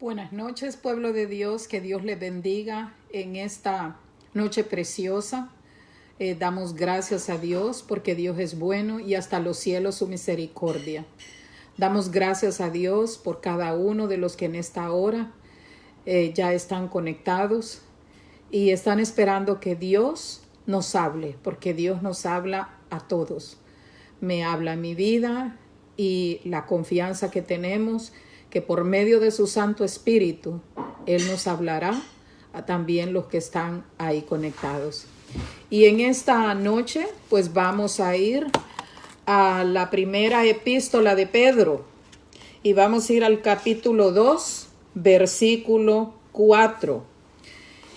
Buenas noches, pueblo de Dios, que Dios les bendiga en esta noche preciosa. Damos gracias a Dios porque Dios es bueno y hasta los cielos su misericordia. Damos gracias a Dios por cada uno de los que en esta hora ya están conectados y están esperando que Dios nos hable, porque Dios nos habla a todos. Me habla mi vida y la confianza que tenemos que por medio de su Santo Espíritu, Él nos hablará a también los que están ahí conectados. Y en esta noche, pues vamos a ir a la primera epístola de Pedro. Y vamos a ir al capítulo 2, versículo 4.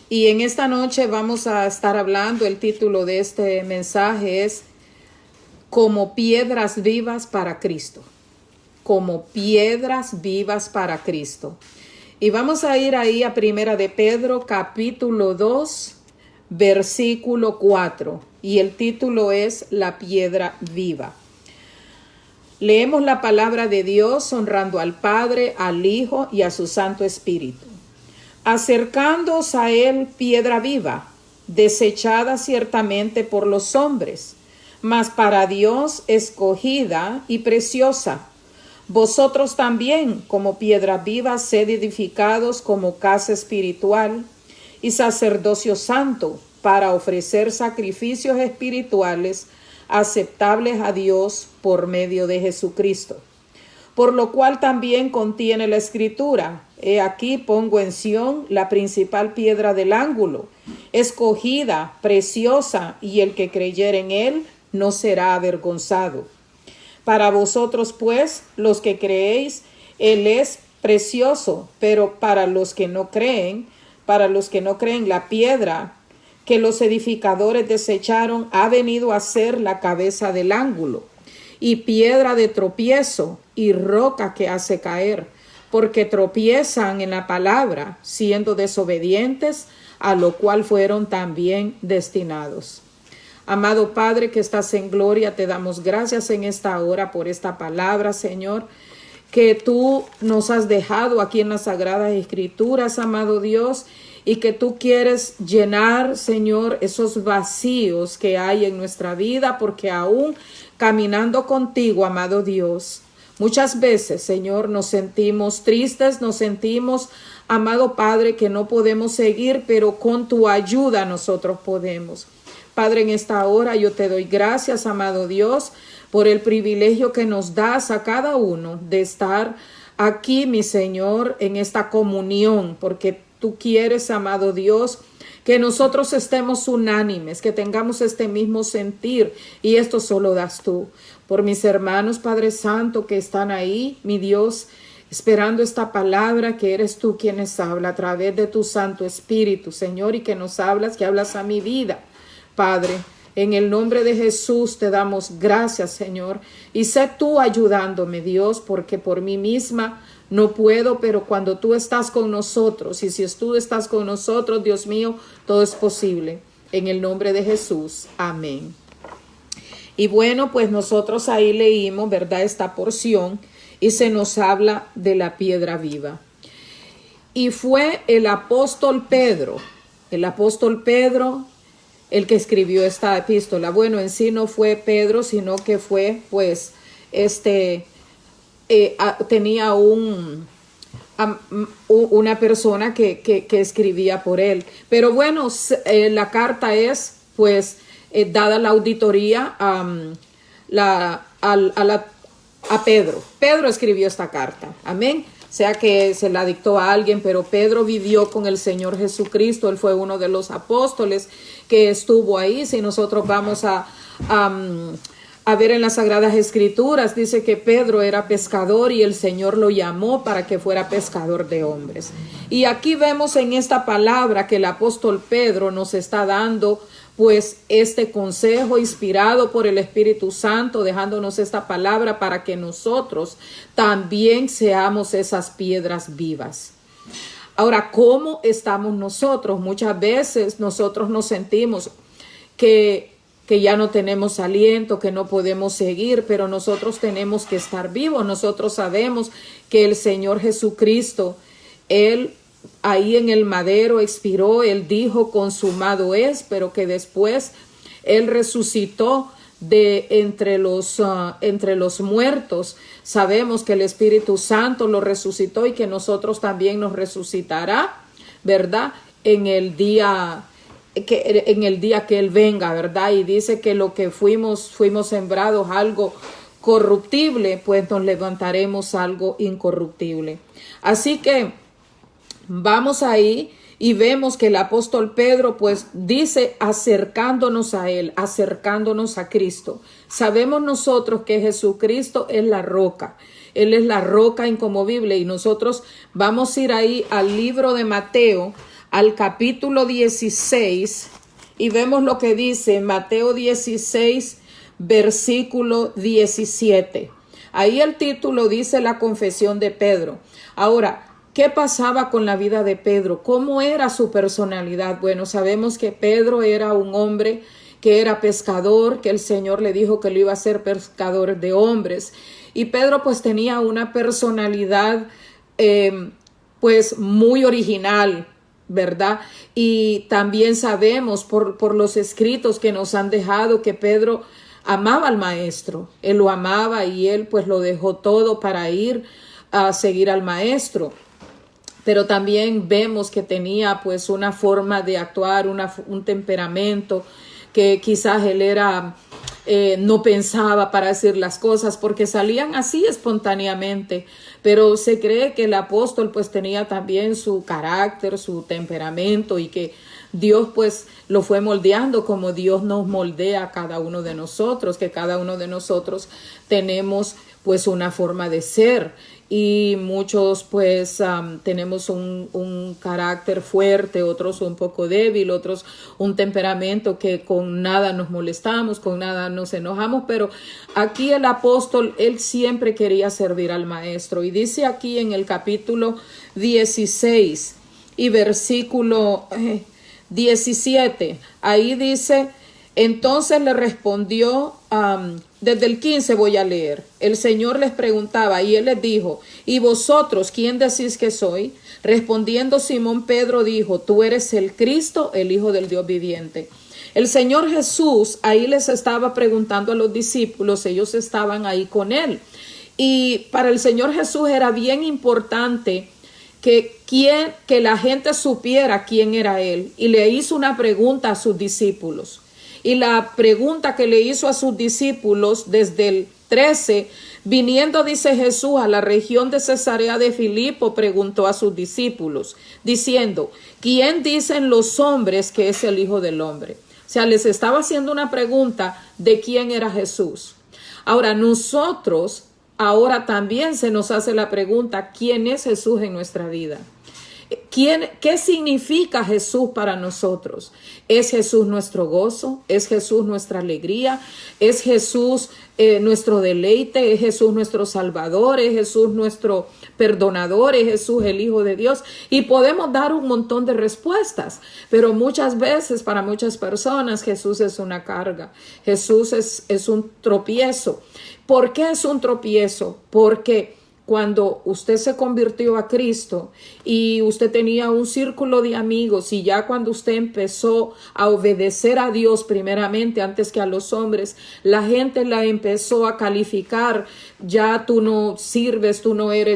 Y en esta noche vamos a estar hablando, el título de este mensaje es Como piedras vivas para Cristo. Como piedras vivas para Cristo. Y vamos a ir ahí a Primera de Pedro, capítulo 2, versículo 4. Y el título es La piedra viva. Leemos la palabra de Dios honrando al Padre, al Hijo y a su Santo Espíritu. Acercándoos a Él, piedra viva, desechada ciertamente por los hombres, mas para Dios escogida y preciosa. Vosotros también, como piedras vivas, sed edificados como casa espiritual y sacerdocio santo, para ofrecer sacrificios espirituales aceptables a Dios por medio de Jesucristo. Por lo cual también contiene la Escritura: He aquí pongo en Sión la principal piedra del ángulo, escogida, preciosa, y el que creyere en él no será avergonzado. Para vosotros, pues, los que creéis, Él es precioso, pero para los que no creen, la piedra que los edificadores desecharon ha venido a ser la cabeza del ángulo, y piedra de tropiezo, y roca que hace caer, porque tropiezan en la palabra, siendo desobedientes, a lo cual fueron también destinados. Amado Padre que estás en gloria, te damos gracias en esta hora por esta palabra, Señor, que tú nos has dejado aquí en las Sagradas Escrituras, amado Dios, y que tú quieres llenar, Señor, esos vacíos que hay en nuestra vida, porque aún caminando contigo, amado Dios, muchas veces, Señor, nos sentimos tristes, nos sentimos, amado Padre, que no podemos seguir, pero con tu ayuda nosotros podemos. Padre, en esta hora yo te doy gracias, amado Dios, por el privilegio que nos das a cada uno de estar aquí, mi Señor, en esta comunión, porque tú quieres, amado Dios, que nosotros estemos unánimes, que tengamos este mismo sentir, y esto solo das tú. Por mis hermanos, Padre Santo, que están ahí, mi Dios, esperando esta palabra, que eres tú quienes habla a través de tu Santo Espíritu, Señor, y que nos hablas, que hablas a mi vida. Padre, en el nombre de Jesús te damos gracias, Señor, y sé tú ayudándome, Dios, porque por mí misma no puedo, pero cuando tú estás con nosotros, y si tú estás con nosotros, Dios mío, todo es posible. En el nombre de Jesús, amén. Y bueno, pues nosotros ahí leímos, ¿verdad?, esta porción, y se nos habla de la piedra viva. Y fue el apóstol Pedro, el que escribió esta epístola. Bueno, en sí no fue Pedro, sino que fue, pues, tenía una persona que escribía por él. Pero bueno, la carta es, pues, dada la auditoría a Pedro. Pedro escribió esta carta. Amén. Sea que se la dictó a alguien, pero Pedro vivió con el Señor Jesucristo. Él fue uno de los apóstoles que estuvo ahí. Si nosotros vamos a ver en las Sagradas Escrituras, dice que Pedro era pescador y el Señor lo llamó para que fuera pescador de hombres. Y aquí vemos en esta palabra que el apóstol Pedro nos está dando, pues, este consejo inspirado por el Espíritu Santo, dejándonos esta palabra para que nosotros también seamos esas piedras vivas. Ahora, ¿cómo estamos nosotros? Muchas veces nosotros nos sentimos que ya no tenemos aliento, que no podemos seguir, pero nosotros tenemos que estar vivos. Nosotros sabemos que el Señor Jesucristo Él ahí en el madero expiró, él dijo consumado es, pero que después él resucitó de entre los muertos. Sabemos que el Espíritu Santo lo resucitó y que nosotros también nos resucitará, ¿verdad? En el día que Él venga, ¿verdad? Y dice que lo que fuimos sembrados algo corruptible, pues nos levantaremos algo incorruptible. Así que vamos ahí y vemos que el apóstol Pedro pues dice acercándonos a Él, acercándonos a Cristo. Sabemos nosotros que Jesucristo es la roca. Él es la roca inconmovible y nosotros vamos a ir ahí al libro de Mateo, al capítulo 16 y vemos lo que dice Mateo 16, versículo 17. Ahí el título dice la confesión de Pedro. Ahora, ¿qué pasaba con la vida de Pedro? ¿Cómo era su personalidad? Bueno, sabemos que Pedro era un hombre que era pescador, que el Señor le dijo que lo iba a ser pescador de hombres. Y Pedro pues tenía una personalidad pues muy original, ¿verdad? Y también sabemos por los escritos que nos han dejado que Pedro amaba al maestro. Él lo amaba y él pues lo dejó todo para ir a seguir al maestro. Pero también vemos que tenía pues una forma de actuar, un temperamento que quizás él era, no pensaba para decir las cosas porque salían así espontáneamente. Pero se cree que el apóstol pues tenía también su carácter, su temperamento y que Dios pues lo fue moldeando como Dios nos moldea a cada uno de nosotros, que cada uno de nosotros tenemos pues una forma de ser y muchos pues tenemos un carácter fuerte, otros un poco débil, otros un temperamento que con nada nos molestamos, con nada nos enojamos, pero aquí el apóstol, él siempre quería servir al maestro y dice aquí en el capítulo 16 y versículo 17, ahí dice, entonces le respondió, desde el 15 voy a leer, el Señor les preguntaba y él les dijo, ¿y vosotros quién decís que soy? Respondiendo Simón Pedro dijo, tú eres el Cristo, el Hijo del Dios viviente. El Señor Jesús ahí les estaba preguntando a los discípulos, ellos estaban ahí con él. Y para el Señor Jesús era bien importante que la gente supiera quién era él. Y le hizo una pregunta a sus discípulos. Y la pregunta que le hizo a sus discípulos desde el 13, viniendo, dice Jesús, a la región de Cesarea de Filipo, preguntó a sus discípulos, diciendo, ¿quién dicen los hombres que es el Hijo del Hombre? O sea, les estaba haciendo una pregunta de quién era Jesús. Ahora, nosotros, ahora también se nos hace la pregunta, ¿quién es Jesús en nuestra vida? ¿Qué significa Jesús para nosotros? ¿Es Jesús nuestro gozo? ¿Es Jesús nuestra alegría? ¿Es Jesús nuestro deleite? ¿Es Jesús nuestro Salvador? ¿Es Jesús nuestro perdonador? ¿Es Jesús el Hijo de Dios? Y podemos dar un montón de respuestas, pero muchas veces para muchas personas Jesús es una carga. Jesús es un tropiezo. ¿Por qué es un tropiezo? Porque cuando usted se convirtió a Cristo y usted tenía un círculo de amigos y ya cuando usted empezó a obedecer a Dios primeramente antes que a los hombres, la gente la empezó a calificar, ya tú no sirves,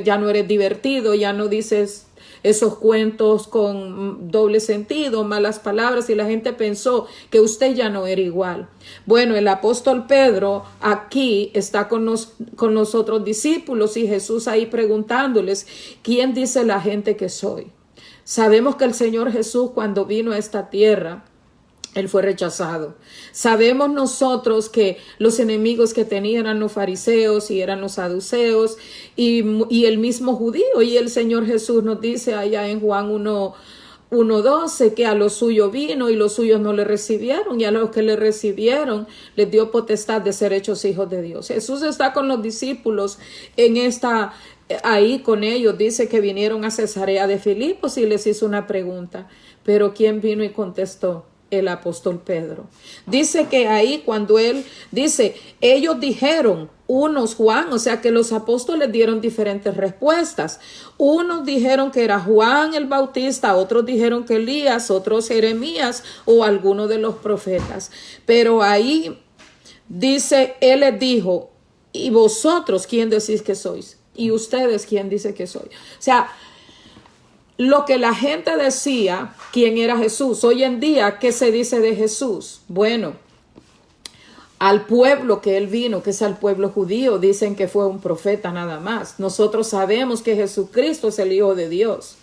ya no eres divertido, ya no dices esos cuentos con doble sentido, malas palabras, y la gente pensó que usted ya no era igual. Bueno, el apóstol Pedro aquí está con los otros discípulos y Jesús ahí preguntándoles, ¿quién dice la gente que soy? Sabemos que el Señor Jesús cuando vino a esta tierra, él fue rechazado. Sabemos nosotros que los enemigos que tenían eran los fariseos y eran los saduceos y el mismo judío. Y el Señor Jesús nos dice allá en Juan 1:12 que a los suyos vino y los suyos no le recibieron, y a los que le recibieron les dio potestad de ser hechos hijos de Dios. Jesús está con los discípulos ahí con ellos. Dice que vinieron a Cesarea de Filipo y les hizo una pregunta. Pero ¿quién vino y contestó? El apóstol Pedro. Dice que ahí cuando él dice, ellos dijeron, unos Juan, o sea que los apóstoles dieron diferentes respuestas. Unos dijeron que era Juan el Bautista, otros dijeron que Elías, otros Jeremías o alguno de los profetas. Pero ahí dice, él les dijo, ¿y vosotros quién decís que sois? ¿Y ustedes quién dice que soy? O sea, lo que la gente decía, quién era Jesús. Hoy en día, ¿qué se dice de Jesús? Bueno, al pueblo que él vino, que es al pueblo judío, dicen que fue un profeta nada más. Nosotros sabemos que Jesucristo es el Hijo de Dios.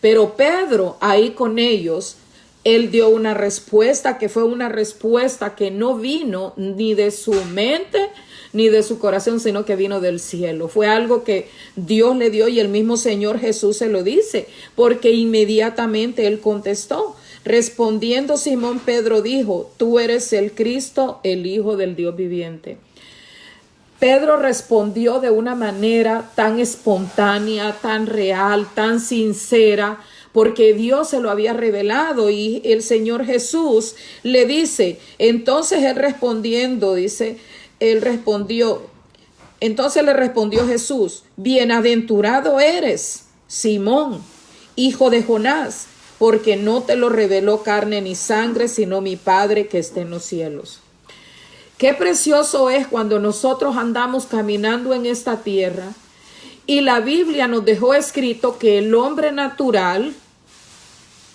Pero Pedro, ahí con ellos, él dio una respuesta que fue una respuesta que no vino ni de su mente ni de su corazón, sino que vino del cielo. Fue algo que Dios le dio y el mismo Señor Jesús se lo dice, porque inmediatamente él contestó. Respondiendo Simón Pedro dijo, tú eres el Cristo, el Hijo del Dios viviente. Pedro respondió de una manera tan espontánea, tan real, tan sincera, porque Dios se lo había revelado y el Señor Jesús le dice, entonces él respondiendo, entonces le respondió Jesús, bienaventurado eres, Simón, hijo de Jonás, porque no te lo reveló carne ni sangre, sino mi Padre que está en los cielos. Qué precioso es cuando nosotros andamos caminando en esta tierra y la Biblia nos dejó escrito que el hombre natural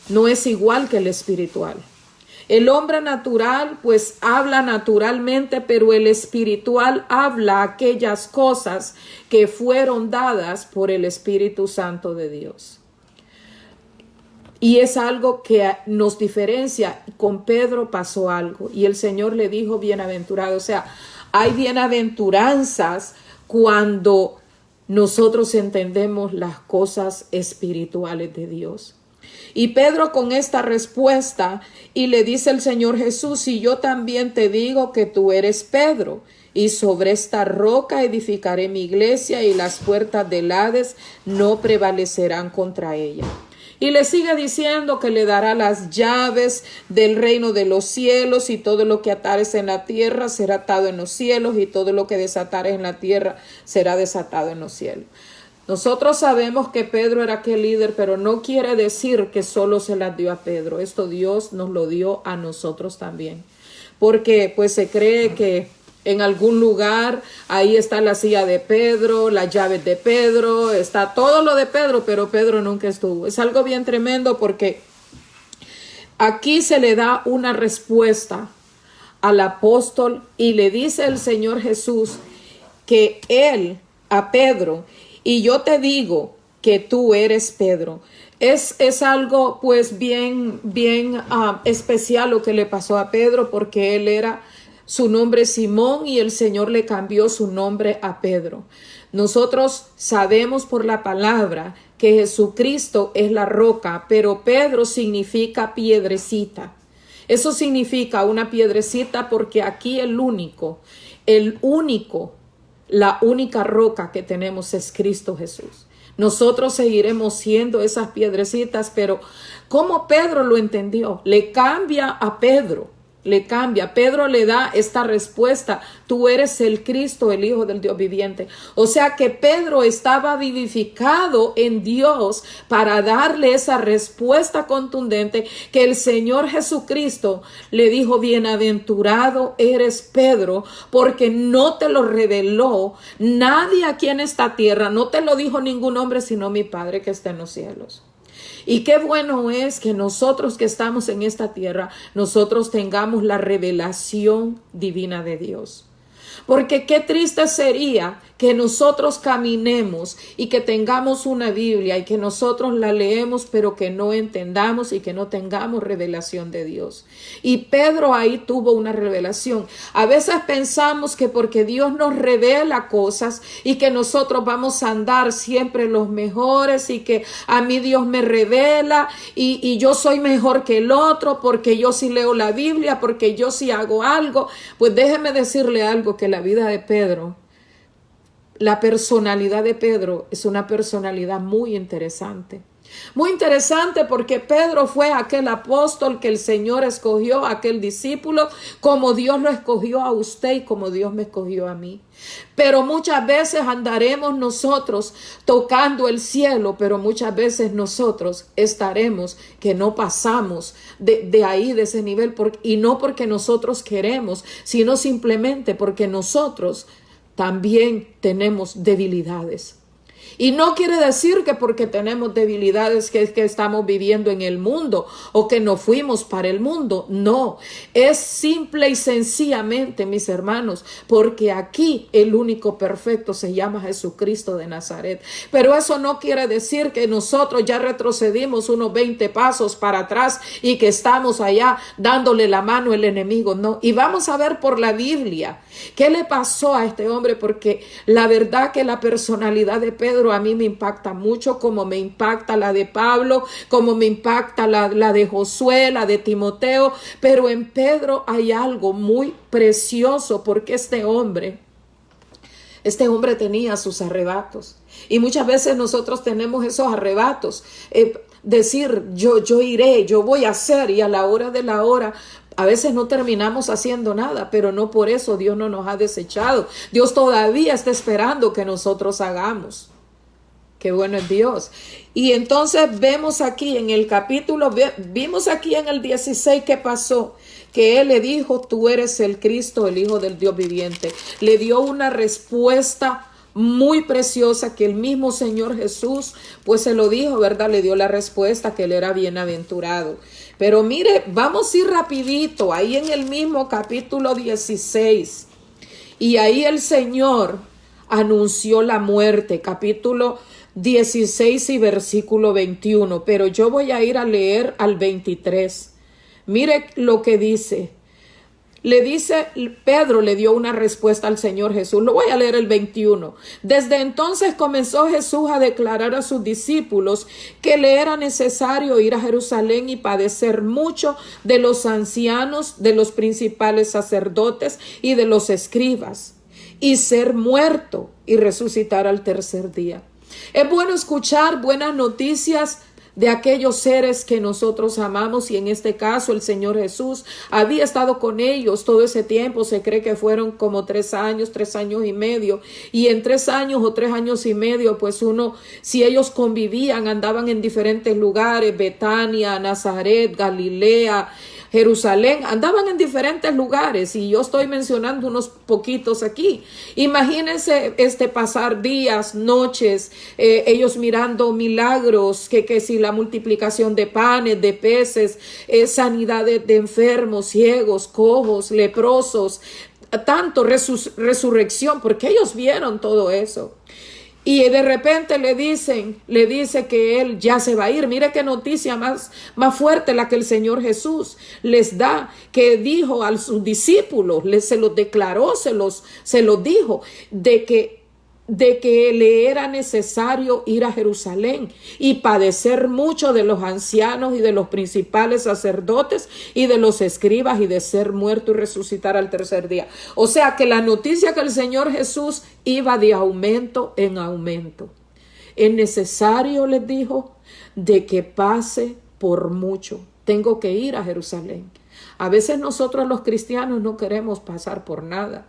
no es igual que el espiritual. El hombre natural pues habla naturalmente, pero el espiritual habla aquellas cosas que fueron dadas por el Espíritu Santo de Dios. Y es algo que nos diferencia. Con Pedro pasó algo y el Señor le dijo bienaventurado. O sea, hay bienaventuranzas cuando nosotros entendemos las cosas espirituales de Dios. Y Pedro con esta respuesta y le dice el Señor Jesús, y yo también te digo que tú eres Pedro, y sobre esta roca edificaré mi iglesia y las puertas del Hades no prevalecerán contra ella. Y le sigue diciendo que le dará las llaves del reino de los cielos y todo lo que atares en la tierra será atado en los cielos y todo lo que desatares en la tierra será desatado en los cielos. Nosotros sabemos que Pedro era aquel líder, pero no quiere decir que solo se las dio a Pedro. Esto Dios nos lo dio a nosotros también. Porque pues se cree que en algún lugar ahí está la silla de Pedro, las llaves de Pedro, está todo lo de Pedro, pero Pedro nunca estuvo. Es algo bien tremendo porque aquí se le da una respuesta al apóstol y le dice el Señor Jesús que él a Pedro, y yo te digo que tú eres Pedro. Es algo pues bien especial lo que le pasó a Pedro, porque él era su nombre Simón y el Señor le cambió su nombre a Pedro. Nosotros sabemos por la palabra que Jesucristo es la roca, pero Pedro significa piedrecita. Eso significa una piedrecita porque aquí la única roca que tenemos es Cristo Jesús. Nosotros seguiremos siendo esas piedrecitas, pero ¿cómo Pedro lo entendió? Le cambia a Pedro. Pedro le da esta respuesta, tú eres el Cristo, el Hijo del Dios viviente. O sea que Pedro estaba vivificado en Dios para darle esa respuesta contundente que el Señor Jesucristo le dijo, bienaventurado eres Pedro, porque no te lo reveló nadie aquí en esta tierra, no te lo dijo ningún hombre sino mi Padre que está en los cielos. Y qué bueno es que nosotros que estamos en esta tierra, nosotros tengamos la revelación divina de Dios. Porque qué triste sería que nosotros caminemos y que tengamos una Biblia y que nosotros la leemos pero que no entendamos y que no tengamos revelación de Dios. Y Pedro ahí tuvo una revelación. A veces pensamos que porque Dios nos revela cosas y que nosotros vamos a andar siempre los mejores y que a mí Dios me revela y yo soy mejor que el otro porque yo sí leo la Biblia, porque yo sí hago algo. Pues déjeme decirle algo, que la vida de Pedro, la personalidad de Pedro es una personalidad muy interesante. Muy interesante porque Pedro fue aquel apóstol que el Señor escogió, aquel discípulo, como Dios lo escogió a usted y como Dios me escogió a mí. Pero muchas veces andaremos nosotros tocando el cielo, pero muchas veces nosotros estaremos que no pasamos de ahí, de ese nivel, y no porque nosotros queremos, sino simplemente porque nosotros también tenemos debilidades. Y no quiere decir que porque tenemos debilidades que estamos viviendo en el mundo o que no fuimos para el mundo. No, es simple y sencillamente, mis hermanos, porque aquí el único perfecto se llama Jesucristo de Nazaret. Pero eso no quiere decir que nosotros ya retrocedimos unos 20 pasos para atrás y que estamos allá dándole la mano al enemigo. No, y vamos a ver por la Biblia qué le pasó a este hombre, porque la verdad que la personalidad de Pedro a mí me impacta mucho, como me impacta la de Pablo, como me impacta la de Josué, la de Timoteo, pero en Pedro hay algo muy precioso, porque este hombre tenía sus arrebatos, y muchas veces nosotros tenemos esos arrebatos, decir yo iré, yo voy a hacer, y a la hora de la hora a veces no terminamos haciendo nada, pero no por eso Dios no nos ha desechado. Dios todavía está esperando que nosotros hagamos. Qué bueno es Dios. Y entonces vemos aquí en el capítulo, vimos aquí en el 16 qué pasó. Que él le dijo, tú eres el Cristo, el Hijo del Dios viviente. Le dio una respuesta muy preciosa que el mismo Señor Jesús pues se lo dijo, ¿verdad? Le dio la respuesta que él era bienaventurado. Pero mire, vamos a ir rapidito, ahí en el mismo capítulo 16. Y ahí el Señor anunció la muerte, capítulo 16 y versículo 21. Pero yo voy a ir a leer al 23. Mire lo que dice. Le dice, Pedro le dio una respuesta al Señor Jesús. Lo voy a leer el 21. Desde entonces comenzó Jesús a declarar a sus discípulos que le era necesario ir a Jerusalén y padecer mucho de los ancianos, de los principales sacerdotes y de los escribas, y ser muerto y resucitar al tercer día. Es bueno escuchar buenas noticias de aquellos seres que nosotros amamos, y en este caso el Señor Jesús había estado con ellos todo ese tiempo. Se cree que fueron como 3 años y medio, y en 3 años o 3 años y medio pues si ellos convivían, andaban en diferentes lugares, Betania, Nazaret, Galilea, Jerusalén, andaban en diferentes lugares, y yo estoy mencionando unos poquitos aquí. Imagínense pasar días, noches, ellos mirando milagros, que si la multiplicación de panes, de peces, sanidad de enfermos, ciegos, cojos, leprosos, tanto resurrección, porque ellos vieron todo eso. Y de repente le dice que él ya se va a ir. Mire qué noticia más fuerte la que el Señor Jesús les da, que dijo a sus discípulos, se los declaró, se los dijo, de que le era necesario ir a Jerusalén y padecer mucho de los ancianos y de los principales sacerdotes y de los escribas, y de ser muerto y resucitar al tercer día. O sea que la noticia que el Señor Jesús iba de aumento en aumento. Es necesario, les dijo, de que pase por mucho. Tengo que ir a Jerusalén. A veces nosotros los cristianos no queremos pasar por nada.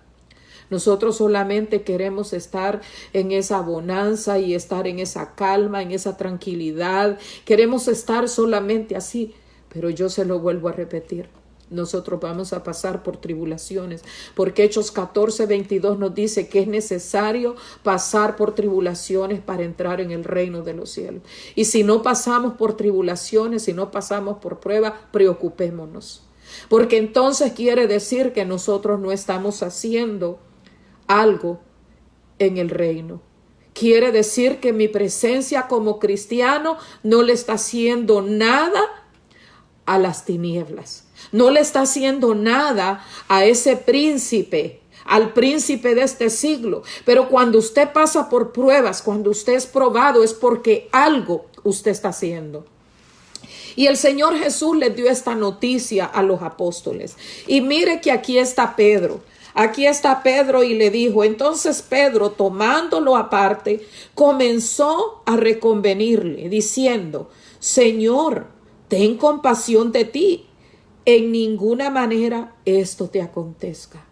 Nosotros solamente queremos estar en esa bonanza y estar en esa calma, en esa tranquilidad. Queremos estar solamente así. Pero yo se lo vuelvo a repetir. Nosotros vamos a pasar por tribulaciones, porque Hechos 14:22 nos dice que es necesario pasar por tribulaciones para entrar en el reino de los cielos. Y si no pasamos por tribulaciones, si no pasamos por pruebas, preocupémonos. Porque entonces quiere decir que nosotros no estamos haciendo algo en el reino. Quiere decir que mi presencia como cristiano no le está haciendo nada a las tinieblas. No le está haciendo nada a ese príncipe, al príncipe de este siglo. Pero cuando usted pasa por pruebas, cuando usted es probado, es porque algo usted está haciendo. Y el Señor Jesús les dio esta noticia a los apóstoles. Y mire que aquí está Pedro. Aquí está Pedro y le dijo, entonces Pedro, tomándolo aparte, comenzó a reconvenirle, diciendo, Señor, ten compasión de ti, en ninguna manera esto te acontezca.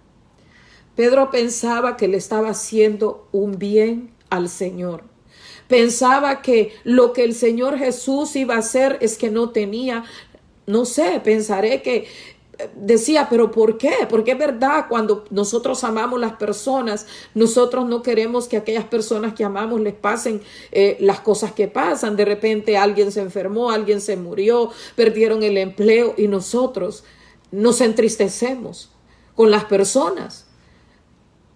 Pedro pensaba que le estaba haciendo un bien al Señor. Pensaba que lo que el Señor Jesús iba a hacer es que no tenía, no sé, pensaré que decía, pero ¿por qué? Porque es verdad, cuando nosotros amamos las personas, nosotros no queremos que a aquellas personas que amamos les pasen las cosas que pasan. De repente alguien se enfermó, alguien se murió, perdieron el empleo y nosotros nos entristecemos con las personas.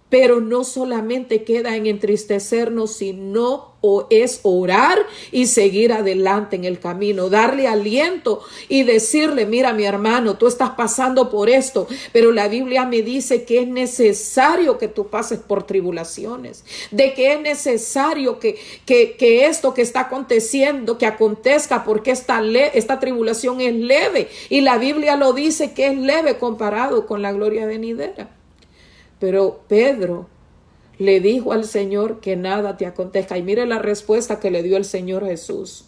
Pero no solamente queda en entristecernos, sino es orar y seguir adelante en el camino, darle aliento y decirle, mira mi hermano, tú estás pasando por esto, pero la Biblia me dice que es necesario que tú pases por tribulaciones, de que es necesario que esto que está aconteciendo, que acontezca, porque esta tribulación es leve y la Biblia lo dice que es leve comparado con la gloria venidera. Pero Pedro le dijo al Señor que nada te acontezca. Y mire la respuesta que le dio el Señor Jesús.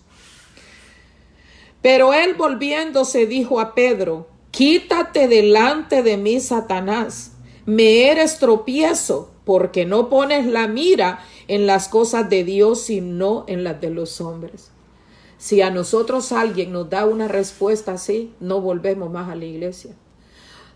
Pero él volviéndose dijo a Pedro, quítate delante de mí, Satanás. Me eres tropiezo, porque no pones la mira en las cosas de Dios, sino en las de los hombres. Si a nosotros alguien nos da una respuesta así, no volvemos más a la iglesia.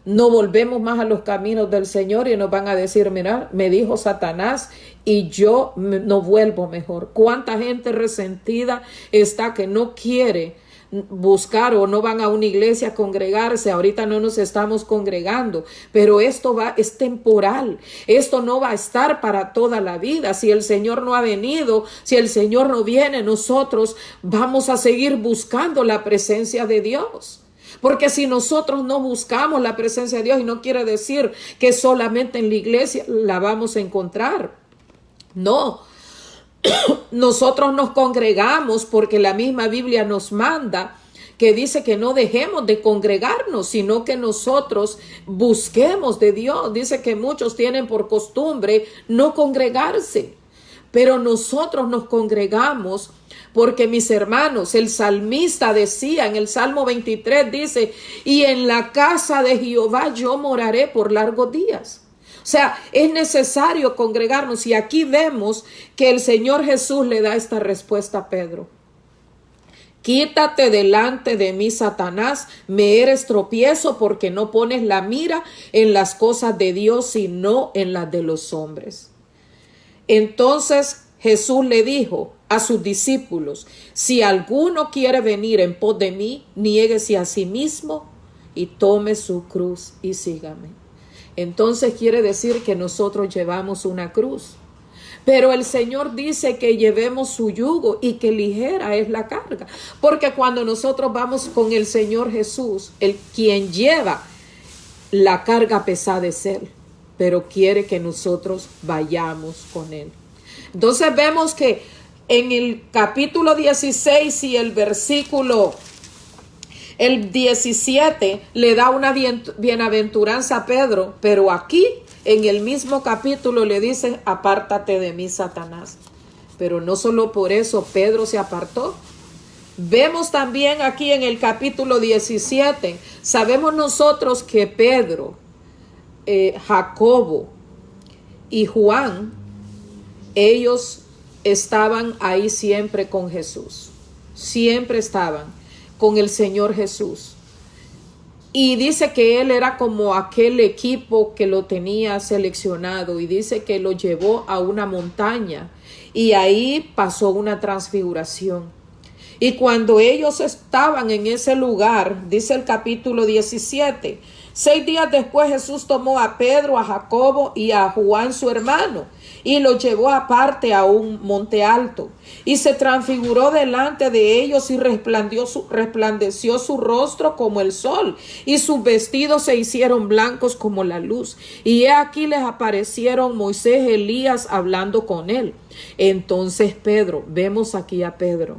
No volvemos más a los caminos del Señor y nos van a decir, mira, me dijo Satanás y yo no vuelvo mejor. ¿Cuánta gente resentida está que no quiere buscar o no van a una iglesia a congregarse? Ahorita no nos estamos congregando, pero esto es temporal. Esto no va a estar para toda la vida. Si el Señor no ha venido, si el Señor no viene, nosotros vamos a seguir buscando la presencia de Dios. Porque si nosotros no buscamos la presencia de Dios, y no quiere decir que solamente en la iglesia la vamos a encontrar. No, nosotros nos congregamos porque la misma Biblia nos manda que dice que no dejemos de congregarnos, sino que nosotros busquemos de Dios. Dice que muchos tienen por costumbre no congregarse, pero nosotros nos congregamos porque, mis hermanos, el salmista decía en el Salmo 23, dice, y en la casa de Jehová yo moraré por largos días. O sea, es necesario congregarnos, y aquí vemos que el Señor Jesús le da esta respuesta a Pedro. Quítate delante de mí, Satanás, me eres tropiezo porque no pones la mira en las cosas de Dios, sino en las de los hombres. Entonces Jesús le dijo a sus discípulos, si alguno quiere venir en pos de mí, niéguese a sí mismo y tome su cruz y sígame. Entonces quiere decir que nosotros llevamos una cruz. Pero el Señor dice que llevemos su yugo y que ligera es la carga. Porque cuando nosotros vamos con el Señor Jesús, quien lleva la carga pesada es Él, pero quiere que nosotros vayamos con Él. Entonces vemos que en el capítulo 16 y el versículo 17 le da una bienaventuranza a Pedro, pero aquí en el mismo capítulo le dice, apártate de mí, Satanás. Pero no solo por eso Pedro se apartó. Vemos también aquí en el capítulo 17, sabemos nosotros que Pedro, Jacobo y Juan, ellos estaban ahí siempre con Jesús. Siempre estaban con el Señor Jesús. Y dice que él era como aquel equipo que lo tenía seleccionado, y dice que lo llevó a una montaña y ahí pasó una transfiguración. Y cuando ellos estaban en ese lugar, dice el capítulo 17, 6 días después Jesús tomó a Pedro, a Jacobo y a Juan su hermano y los llevó aparte a un monte alto y se transfiguró delante de ellos y resplandeció su rostro como el sol y sus vestidos se hicieron blancos como la luz. Y he aquí les aparecieron Moisés y Elías hablando con él. Entonces Pedro, vemos aquí a Pedro,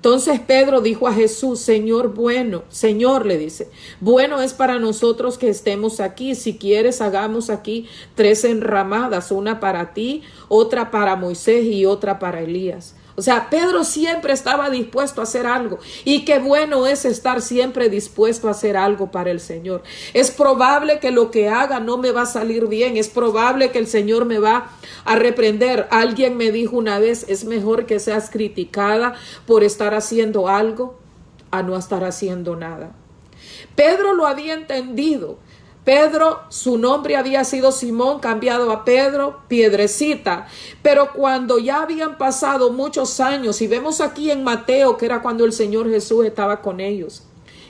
Entonces Pedro dijo a Jesús, Señor, bueno, Señor, le dice, bueno es para nosotros que estemos aquí. Si quieres, hagamos aquí 3 enramadas, una para ti, otra para Moisés y otra para Elías. O sea, Pedro siempre estaba dispuesto a hacer algo, y qué bueno es estar siempre dispuesto a hacer algo para el Señor. Es probable que lo que haga no me va a salir bien, es probable que el Señor me va a reprender. Alguien me dijo una vez, es mejor que seas criticada por estar haciendo algo a no estar haciendo nada. Pedro lo había entendido. Pedro, su nombre había sido Simón, cambiado a Pedro, Piedrecita. Pero cuando ya habían pasado muchos años, y vemos aquí en Mateo que era cuando el Señor Jesús estaba con ellos.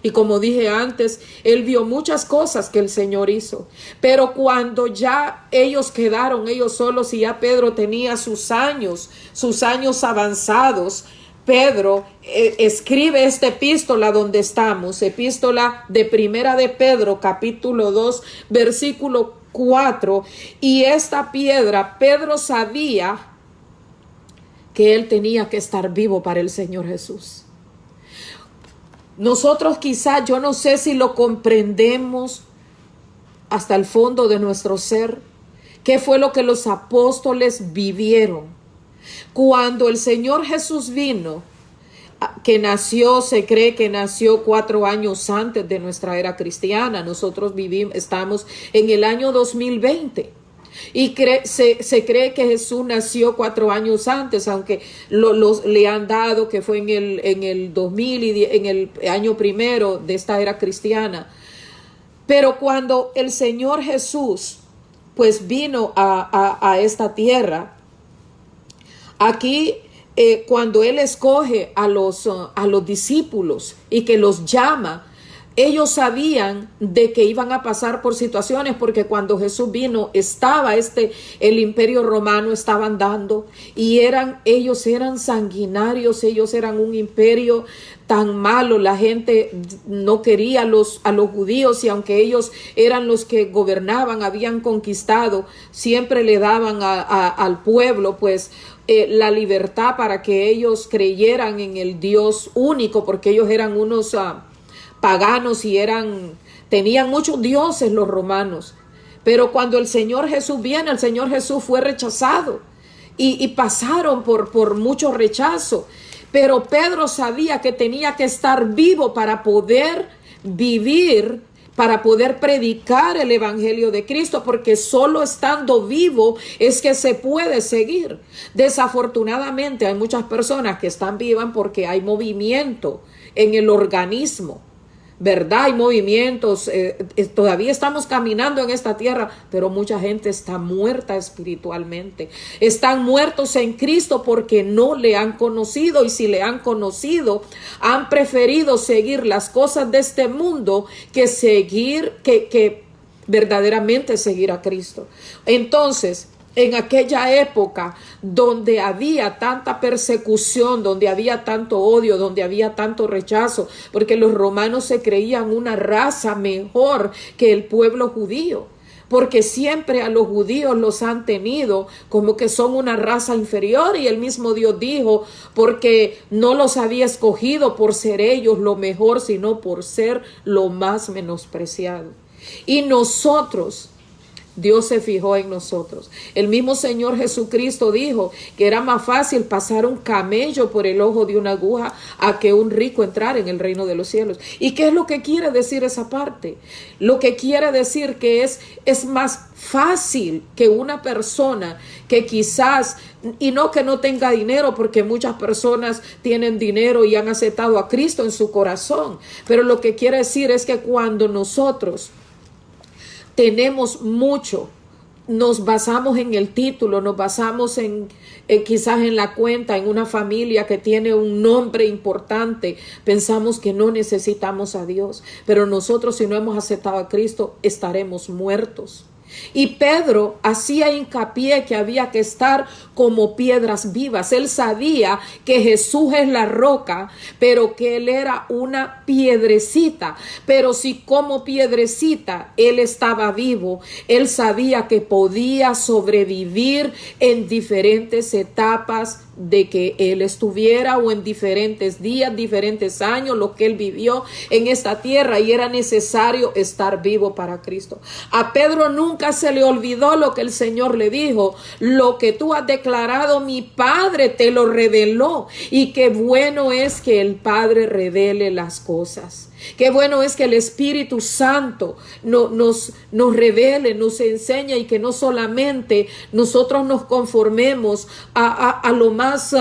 Y como dije antes, él vio muchas cosas que el Señor hizo. Pero cuando ya ellos quedaron ellos solos y ya Pedro tenía sus años avanzados, Pedro escribe esta epístola donde estamos, epístola de Primera de Pedro, capítulo 2, versículo 4, y esta piedra, Pedro sabía que él tenía que estar vivo para el Señor Jesús. Nosotros quizás, yo no sé si lo comprendemos hasta el fondo de nuestro ser, qué fue lo que los apóstoles vivieron. Cuando el Señor Jesús vino, que nació, se cree que nació 4 años antes de nuestra era cristiana. Nosotros estamos en el año 2020. Y se cree que Jesús nació 4 años antes, aunque le han dado que fue en el 2000 y en el año primero de esta era cristiana. Pero cuando el Señor Jesús pues vino a esta tierra, aquí cuando Él escoge a los discípulos y que los llama, ellos sabían de que iban a pasar por situaciones, porque cuando Jesús vino estaba el imperio romano estaba andando, y ellos eran sanguinarios, ellos eran un imperio tan malo. La gente no quería a los judíos, y aunque ellos eran los que gobernaban, habían conquistado, siempre le daban al pueblo pues la libertad para que ellos creyeran en el Dios único, porque ellos eran unos paganos y tenían muchos dioses los romanos. Pero cuando el Señor Jesús viene, el Señor Jesús fue rechazado y pasaron por mucho rechazo. Pero Pedro sabía que tenía que estar vivo para poder vivir, para poder predicar el evangelio de Cristo, porque solo estando vivo es que se puede seguir. Desafortunadamente hay muchas personas que están vivas porque hay movimiento en el organismo, ¿verdad? Hay movimientos, todavía estamos caminando en esta tierra, pero mucha gente está muerta espiritualmente. Están muertos en Cristo porque no le han conocido, y si le han conocido, han preferido seguir las cosas de este mundo que verdaderamente seguir a Cristo. Entonces, en aquella época donde había tanta persecución, donde había tanto odio, donde había tanto rechazo, porque los romanos se creían una raza mejor que el pueblo judío, porque siempre a los judíos los han tenido como que son una raza inferior, y el mismo Dios dijo, porque no los había escogido por ser ellos lo mejor, sino por ser lo más menospreciado. Y nosotros, Dios se fijó en nosotros. El mismo Señor Jesucristo dijo que era más fácil pasar un camello por el ojo de una aguja a que un rico entrar en el reino de los cielos. ¿Y qué es lo que quiere decir esa parte? Lo que quiere decir que es más fácil que una persona que quizás, y no que no tenga dinero, porque muchas personas tienen dinero y han aceptado a Cristo en su corazón, pero lo que quiere decir es que cuando nosotros tenemos mucho, nos basamos en el título, nos basamos en quizás en la cuenta, en una familia que tiene un nombre importante, pensamos que no necesitamos a Dios, pero nosotros, si no hemos aceptado a Cristo, estaremos muertos. Y Pedro hacía hincapié que había que estar como piedras vivas. Él sabía que Jesús es la roca, pero que él era una piedrecita. Pero si como piedrecita él estaba vivo, él sabía que podía sobrevivir en diferentes etapas de que él estuviera o en diferentes días, diferentes años, lo que él vivió en esta tierra, y era necesario estar vivo para Cristo. A Pedro nunca se le olvidó lo que el Señor le dijo: lo que tú has declarado, mi Padre te lo reveló, y qué bueno es que el Padre revele las cosas. Qué bueno es que el Espíritu Santo nos revele, nos enseña, y que no solamente nosotros nos conformemos a lo más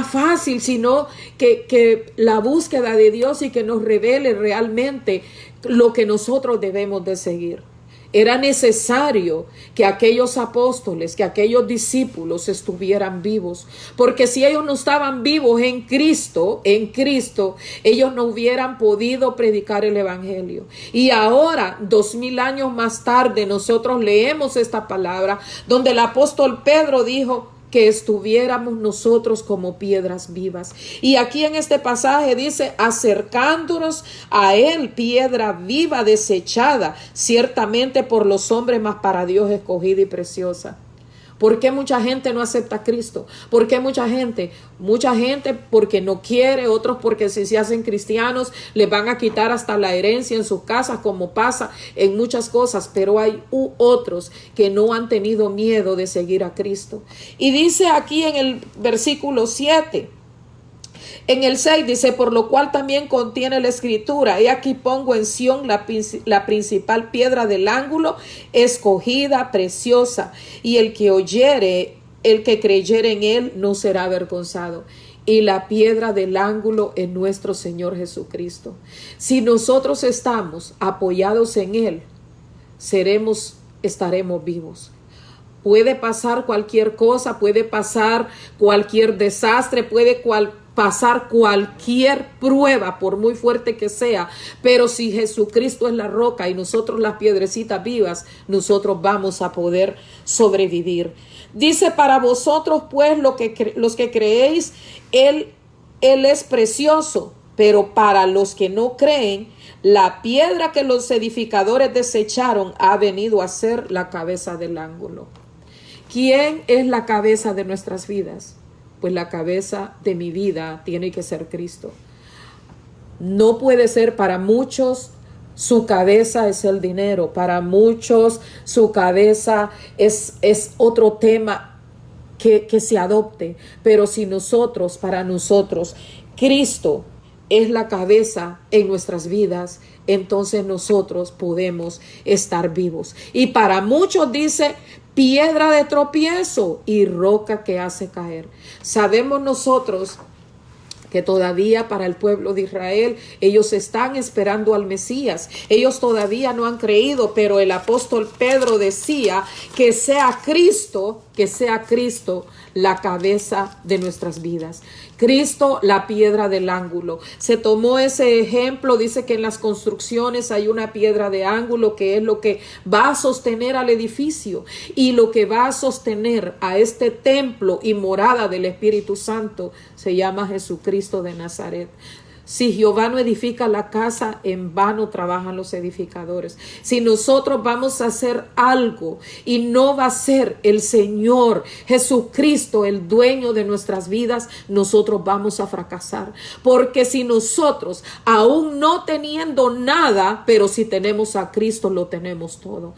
fácil, sino que la búsqueda de Dios, y que nos revele realmente lo que nosotros debemos de seguir. Era necesario que aquellos apóstoles, que aquellos discípulos estuvieran vivos, porque si ellos no estaban vivos en Cristo, ellos no hubieran podido predicar el evangelio. Y ahora, 2000 años más tarde, nosotros leemos esta palabra donde el apóstol Pedro dijo que estuviéramos nosotros como piedras vivas. Y aquí en este pasaje dice: acercándonos a él, piedra viva desechada, ciertamente por los hombres, mas para Dios escogida y preciosa. ¿Por qué mucha gente no acepta a Cristo? ¿Por qué mucha gente? Mucha gente porque no quiere, otros porque si se hacen cristianos les van a quitar hasta la herencia en sus casas, como pasa en muchas cosas, pero hay otros que no han tenido miedo de seguir a Cristo. Y dice aquí en el versículo 7, en el 6 dice: por lo cual también contiene la escritura: he aquí pongo en Sión la principal piedra del ángulo, escogida, preciosa, y el que creyere en él no será avergonzado. Y la piedra del ángulo es nuestro Señor Jesucristo. Si nosotros estamos apoyados en él, estaremos vivos. Puede pasar cualquier cosa, puede pasar cualquier desastre, puede pasar cualquier prueba, por muy fuerte que sea, pero si Jesucristo es la roca y nosotros las piedrecitas vivas, nosotros vamos a poder sobrevivir. Dice: para vosotros pues los que creéis, él es precioso, pero para los que no creen, la piedra que los edificadores desecharon ha venido a ser la cabeza del ángulo. ¿Quién es la cabeza de nuestras vidas? Pues la cabeza de mi vida tiene que ser Cristo. No puede ser. Para muchos su cabeza es el dinero, para muchos su cabeza es otro tema que se adopte, pero si para nosotros Cristo es la cabeza en nuestras vidas, entonces nosotros podemos estar vivos. Y para muchos dice: piedra de tropiezo y roca que hace caer. Sabemos nosotros que todavía para el pueblo de Israel, ellos están esperando al Mesías. Ellos todavía no han creído, pero el apóstol Pedro decía que sea Cristo la cabeza de nuestras vidas. Cristo, la piedra del ángulo. Se tomó ese ejemplo, dice que en las construcciones hay una piedra de ángulo que es lo que va a sostener al edificio, y lo que va a sostener a este templo y morada del Espíritu Santo se llama Jesucristo de Nazaret. Si Jehová no edifica la casa, en vano trabajan los edificadores. Si nosotros vamos a hacer algo y no va a ser el Señor Jesucristo el dueño de nuestras vidas, nosotros vamos a fracasar. Porque si nosotros, aún no teniendo nada, pero si tenemos a Cristo, lo tenemos todo.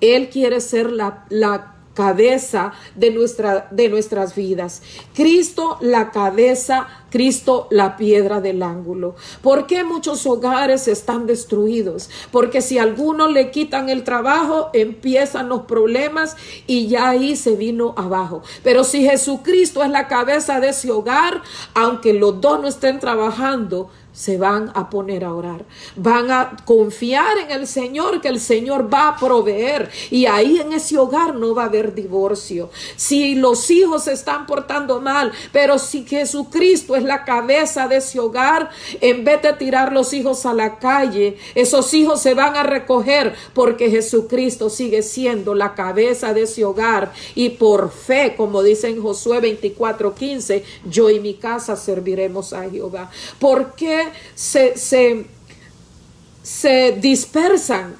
Él quiere ser la cabeza de nuestras vidas. Cristo la cabeza, Cristo la piedra del ángulo. ¿Por qué muchos hogares están destruidos? Porque si a algunos le quitan el trabajo, empiezan los problemas y ya ahí se vino abajo. Pero si Jesucristo es la cabeza de ese hogar, aunque los dos no estén trabajando, se van a poner a orar, van a confiar en el Señor, que el Señor va a proveer, y ahí en ese hogar no va a haber divorcio. Si los hijos se están portando mal, pero si Jesucristo es la cabeza de ese hogar, en vez de tirar los hijos a la calle, esos hijos se van a recoger, porque Jesucristo sigue siendo la cabeza de ese hogar, y por fe, como dice en Josué 24:15, yo y mi casa serviremos a Jehová. ¿Por qué se dispersan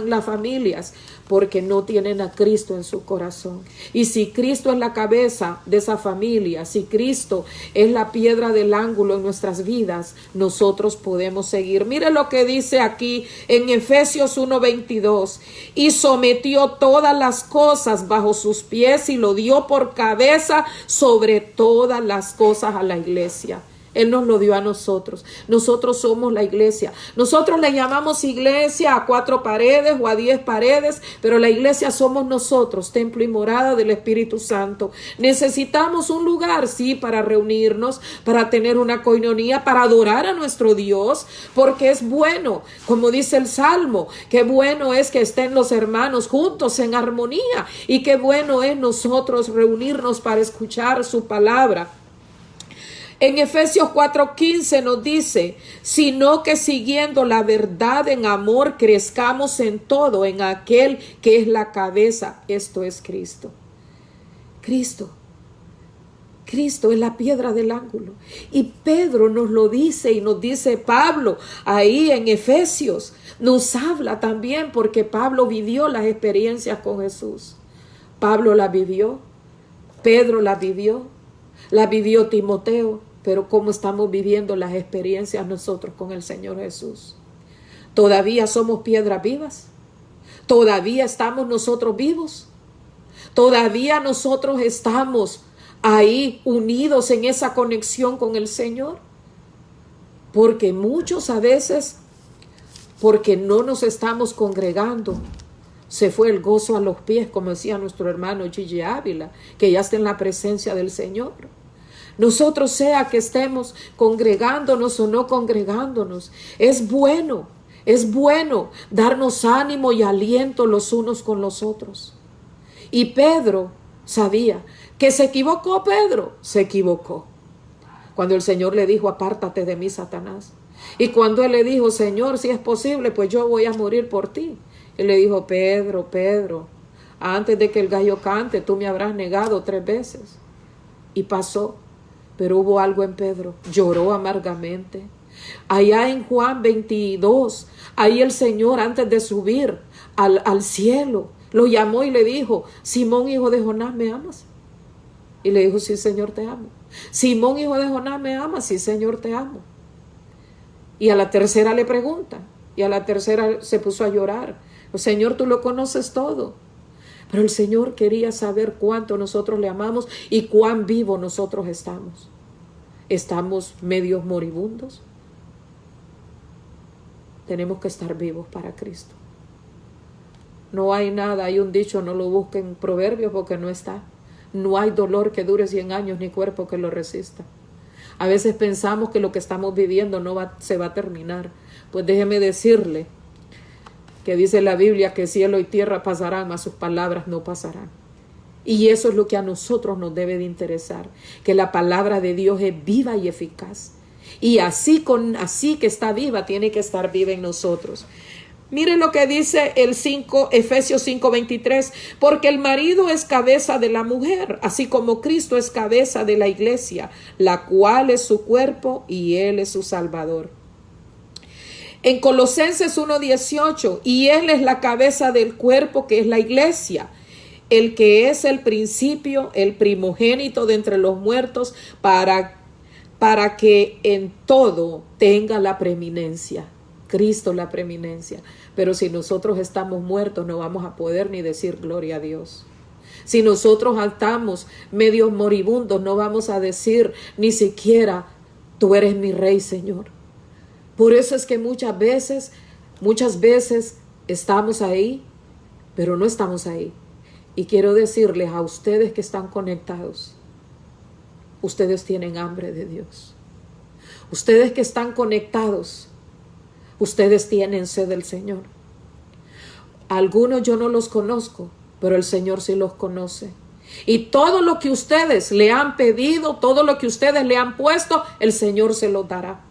las familias? porque no tienen a Cristo en su corazón. Y si Cristo es la cabeza de esa familia, si Cristo es la piedra del ángulo en nuestras vidas, nosotros podemos seguir. Mire lo que dice aquí en Efesios 1:22. Y sometió todas las cosas bajo sus pies y lo dio por cabeza sobre todas las cosas a la iglesia. Él nos lo dio a nosotros. Nosotros somos la iglesia. Nosotros le llamamos iglesia a 4 paredes o a 10 paredes, pero la iglesia somos nosotros, templo y morada del Espíritu Santo. Necesitamos un lugar, sí, para reunirnos, para tener una coinonía, para adorar a nuestro Dios, porque es bueno, como dice el Salmo, qué bueno es que estén los hermanos juntos en armonía, y qué bueno es nosotros reunirnos para escuchar su palabra. En Efesios 4:15 nos dice, sino que siguiendo la verdad en amor crezcamos en todo, en aquel que es la cabeza, esto es Cristo. Cristo es la piedra del ángulo. Y Pedro nos lo dice y nos dice Pablo ahí en Efesios. Nos habla también porque Pablo vivió las experiencias con Jesús. Pablo la vivió, Pedro la vivió Timoteo. Pero ¿cómo estamos viviendo las experiencias nosotros con el Señor Jesús? ¿Todavía somos piedras vivas? ¿Todavía estamos nosotros vivos? ¿Todavía nosotros estamos ahí unidos en esa conexión con el Señor? Porque muchos a veces, porque no nos estamos congregando, se fue el gozo a los pies, como decía nuestro hermano Gigi Ávila, que ya está en la presencia del Señor. Nosotros, sea que estemos congregándonos o no congregándonos, es bueno darnos ánimo y aliento los unos con los otros. Y Pedro sabía que se equivocó. Pedro se equivocó cuando el Señor le dijo, apártate de mí, Satanás. Y cuando él le dijo, Señor, si es posible, pues yo voy a morir por ti. Él le dijo, Pedro, antes de que el gallo cante, tú me habrás negado 3 veces. Y pasó. Pero hubo algo en Pedro, lloró amargamente. Allá en Juan 22, ahí el Señor, antes de subir al cielo, lo llamó y le dijo, Simón, hijo de Jonás, ¿me amas? Y le dijo, sí, Señor, te amo. Simón, hijo de Jonás, ¿me amas? Sí, Señor, te amo. Y a la tercera le pregunta, y a la tercera se puso a llorar. Señor, tú lo conoces todo. Pero el Señor quería saber cuánto nosotros le amamos y cuán vivos nosotros estamos. ¿Estamos medios moribundos? Tenemos que estar vivos para Cristo. No hay nada, hay un dicho, no lo busquen en Proverbios porque no está. No hay dolor que dure 100 años ni cuerpo que lo resista. A veces pensamos que lo que estamos viviendo se va a terminar. Pues déjeme decirle que dice la Biblia que cielo y tierra pasarán, mas sus palabras no pasarán. Y eso es lo que a nosotros nos debe de interesar, que la palabra de Dios es viva y eficaz. Y así que está viva, tiene que estar viva en nosotros. Miren lo que dice Efesios 5:23, porque el marido es cabeza de la mujer, así como Cristo es cabeza de la iglesia, la cual es su cuerpo y Él es su Salvador. En Colosenses 1:18, y Él es la cabeza del cuerpo que es la iglesia, el que es el principio, el primogénito de entre los muertos, para que en todo tenga la preeminencia. Cristo la preeminencia. Pero si nosotros estamos muertos, no vamos a poder ni decir gloria a Dios. Si nosotros estamos medios moribundos, no vamos a decir ni siquiera, tú eres mi rey, Señor. Por eso es que muchas veces estamos ahí, pero no estamos ahí. Y quiero decirles a ustedes que están conectados, ustedes tienen hambre de Dios. Ustedes que están conectados, ustedes tienen sed del Señor. Algunos yo no los conozco, pero el Señor sí los conoce. Y todo lo que ustedes le han pedido, todo lo que ustedes le han puesto, el Señor se los dará.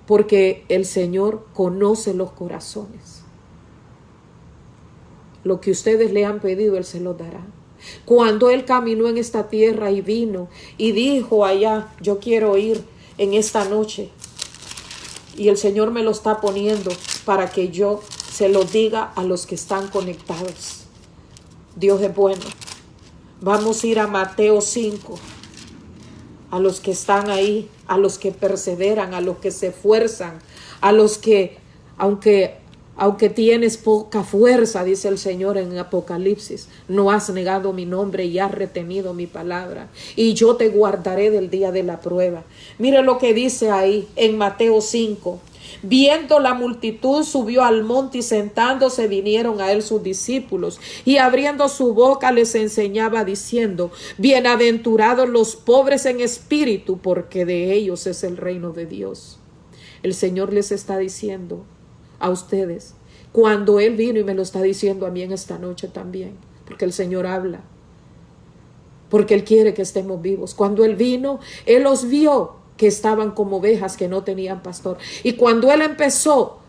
Porque el Señor conoce los corazones. Lo que ustedes le han pedido, Él se los dará. Cuando Él caminó en esta tierra y vino y dijo allá, yo quiero ir en esta noche. Y el Señor me lo está poniendo para que yo se lo diga a los que están conectados. Dios es bueno. Vamos a ir a Mateo 5. A los que están ahí, a los que perseveran, a los que se esfuerzan, a los que, aunque tienes poca fuerza, dice el Señor en Apocalipsis, no has negado mi nombre y has retenido mi palabra, y yo te guardaré del día de la prueba. Mire lo que dice ahí en Mateo 5. Viendo la multitud, subió al monte y sentándose vinieron a él sus discípulos, y abriendo su boca les enseñaba diciendo: bienaventurados los pobres en espíritu, porque de ellos es el reino de Dios. El Señor les está diciendo a ustedes, cuando Él vino, y me lo está diciendo a mí en esta noche también, porque el Señor habla, porque Él quiere que estemos vivos. Cuando Él vino, Él los vio que estaban como ovejas que no tenían pastor. Y cuando Él empezó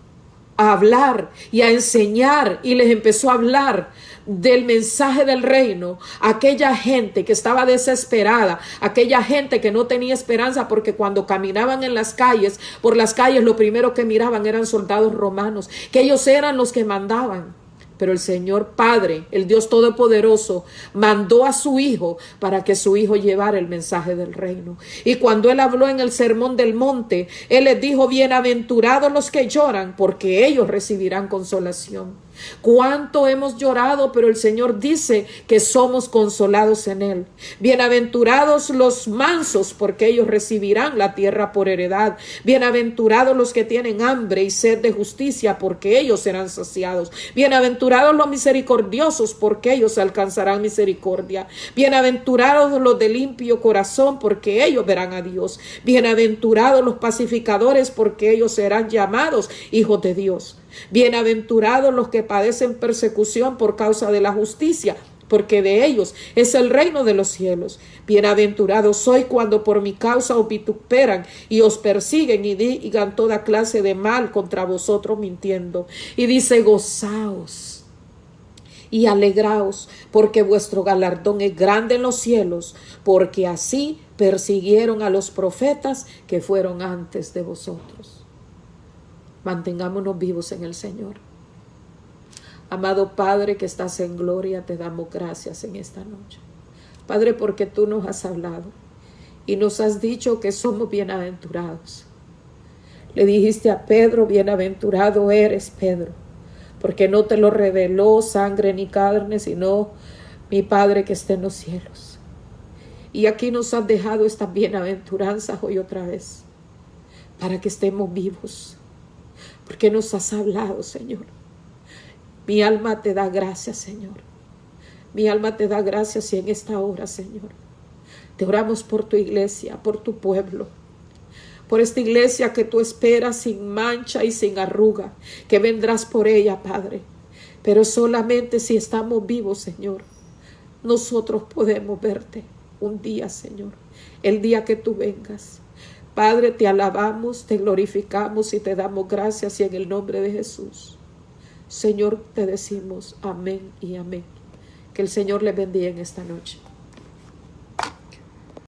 a hablar y a enseñar, y les empezó a hablar del mensaje del reino, aquella gente que estaba desesperada, aquella gente que no tenía esperanza, porque cuando caminaban en las calles, por las calles, lo primero que miraban eran soldados romanos, que ellos eran los que mandaban. Pero el Señor Padre, el Dios Todopoderoso, mandó a su Hijo para que su Hijo llevara el mensaje del reino. Y cuando Él habló en el Sermón del Monte, Él les dijo: bienaventurados los que lloran, porque ellos recibirán consolación. Cuánto hemos llorado, pero el Señor dice que somos consolados en Él. Bienaventurados los mansos, porque ellos recibirán la tierra por heredad. Bienaventurados los que tienen hambre y sed de justicia, porque ellos serán saciados. Bienaventurados los misericordiosos, porque ellos alcanzarán misericordia. Bienaventurados los de limpio corazón, porque ellos verán a Dios. Bienaventurados los pacificadores, porque ellos serán llamados hijos de Dios. Bienaventurados los que padecen persecución por causa de la justicia, porque de ellos es el reino de los cielos. Bienaventurados sois cuando por mi causa os vituperan y os persiguen y digan toda clase de mal contra vosotros mintiendo. Y dice: gozaos y alegraos, porque vuestro galardón es grande en los cielos, porque así persiguieron a los profetas que fueron antes de vosotros. Mantengámonos vivos en el Señor. Amado Padre que estás en gloria, te damos gracias en esta noche. Padre, porque tú nos has hablado y nos has dicho que somos bienaventurados. Le dijiste a Pedro: bienaventurado eres, Pedro, porque no te lo reveló sangre ni carne, sino mi Padre que está en los cielos. Y aquí nos has dejado estas bienaventuranzas hoy otra vez, para que estemos vivos. Porque nos has hablado, Señor. Mi alma te da gracias, Señor. Mi alma te da gracias, y en esta hora, Señor, te oramos por tu iglesia, por tu pueblo, por esta iglesia que tú esperas sin mancha y sin arruga, que vendrás por ella, Padre. Pero solamente si estamos vivos, Señor, nosotros podemos verte un día, Señor, el día que tú vengas. Padre, te alabamos, te glorificamos y te damos gracias, y en el nombre de Jesús, Señor, te decimos amén y amén. Que el Señor les bendiga en esta noche.